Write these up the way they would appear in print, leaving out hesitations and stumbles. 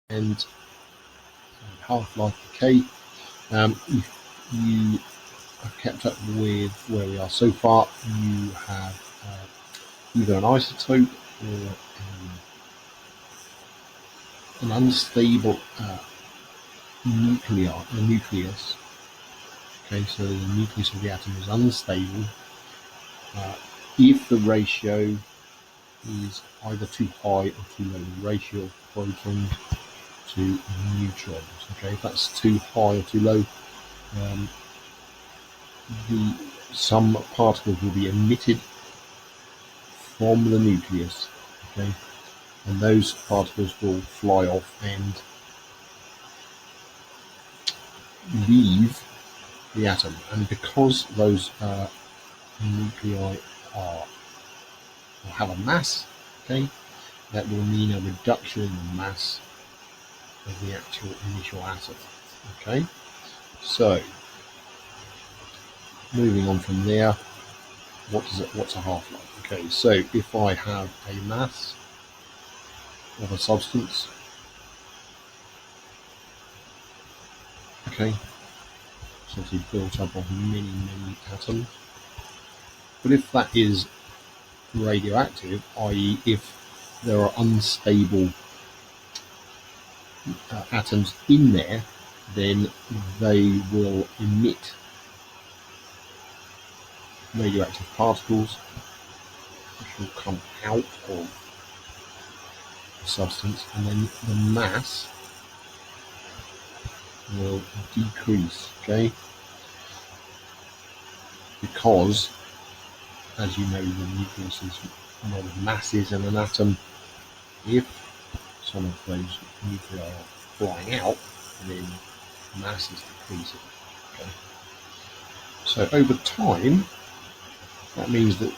and half-life decay. If you have kept up with where we are so far, you have either an isotope or an unstable nucleus. Okay, so the nucleus of the atom is unstable if the ratio is either too high or too low, the ratio of protons to neutrons. Okay, if that's too high or too low, some particles will be emitted from the nucleus. Okay, and those particles will fly off and leave the atom. And because those nuclei will have a mass, okay, that will mean a reduction in the mass of the actual initial atom. Okay, so moving on from there, what's a half-life? Okay, so if I have a mass of a substance, okay, it's obviously built up of many atoms, but if that is radioactive, i.e. if there are unstable atoms in there, then they will emit radioactive particles which will come out of the substance, and then the mass will decrease, okay, because, as you know, the nucleus is a lot of masses in an atom. If some of those nuclei are flying out, then mass is decreasing. Okay. So over time, that means that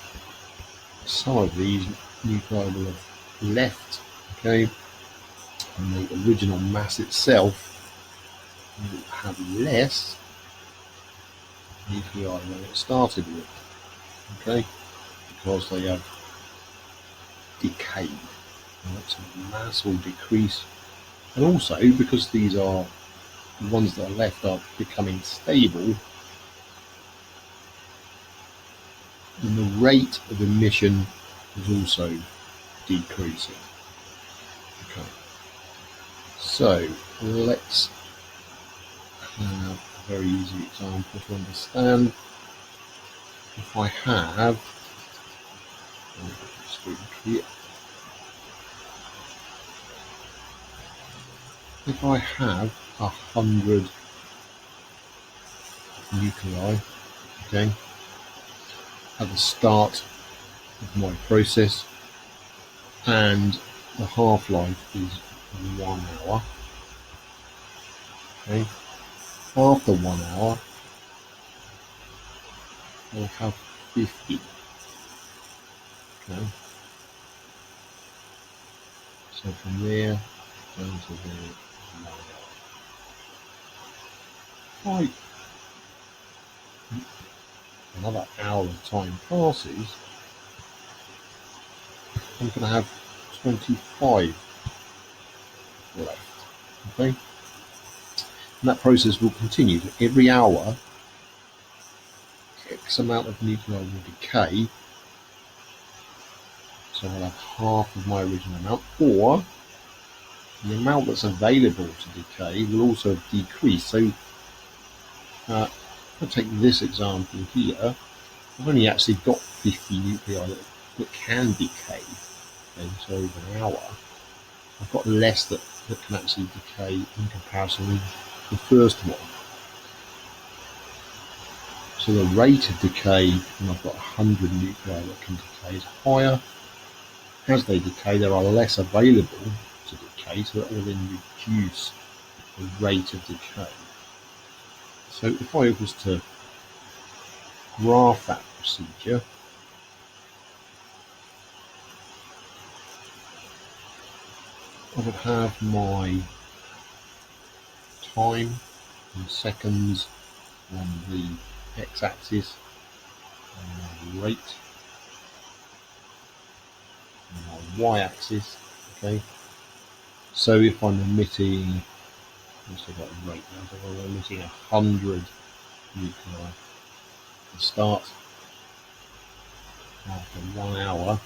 some of these nuclei will have left, okay, and the original mass itself will have less nuclei than it started with, okay, because they have decayed. Right, so the mass will decrease, and also because these are the ones that are left are becoming stable, then the rate of emission is also decreasing. Okay, so let's have a very easy example to understand. If I have, if I have 100 nuclei, okay, at the start of my process, and the half-life is 1 hour, okay, after 1 hour I'll have 50, okay, so from there down to there, 1 hour. Right. Another hour of time passes, I'm going to have 25 left, okay, and that process will continue. Every hour X amount of nuclei will decay, so I'll have half of my original amount, or the amount that's available to decay will also decrease. So if I take this example here, I've only actually got 50 nuclei that can decay, okay, so over an hour I've got less that can actually decay in comparison with the first one. So the rate of decay when I've got 100 nuclei that can decay is higher. As they decay, there are less available to decay, so that will then reduce the rate of decay. So if I was to graph that procedure, I would have my time in seconds on the x-axis, and my rate on my y-axis, okay, So if I'm emitting, let's look at the rate now, so if I'm emitting 100 nuclei to start, after 1 hour,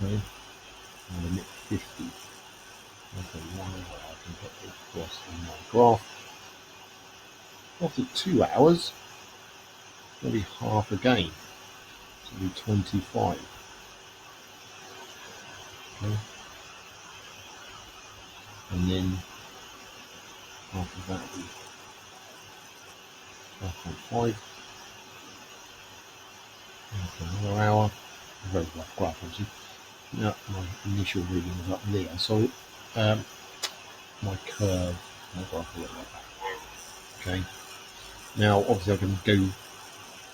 okay, I'll emit 50. After 1 hour, I can get this across in my graph. After 2 hours, it'll be half again, so it'll be 25. Okay. And then after that, it'll be 12.5. After another hour, a very rough graph, obviously. Now, my initial reading is up there, so my curve, my graph will look like that. Okay. Now, obviously, I can go,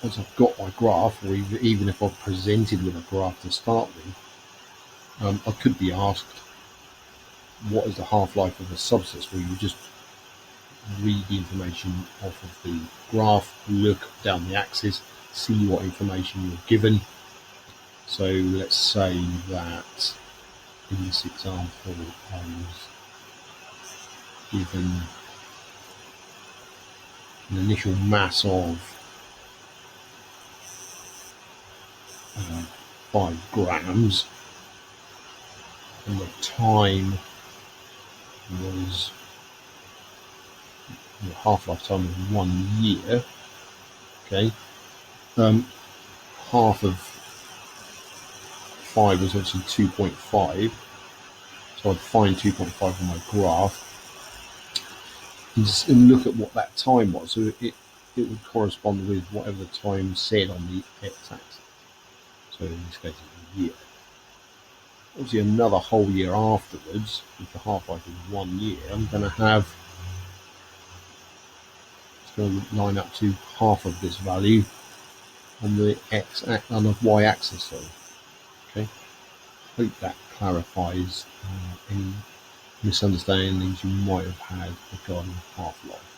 once I've got my graph, or even if I've presented with a graph to start with, I could be asked, what is the half-life of a substance? Where you just read the information off of the graph, look down the axis, see what information you're given. So let's say that in this example I was given an initial mass of 5 grams, and the time was, the half-life time was 1 year. Okay, half of 5 was obviously 2.5, so I'd find 2.5 on my graph and look at what that time was. So it would correspond with whatever the time said on the x-axis. So in this case, it's a year. Obviously, another whole year afterwards, if the half-life is 1 year, I'm going to have, it's going to line up to half of this value on the on the y-axis. So, okay. Hope that clarifies any misunderstandings you might have had regarding half-life.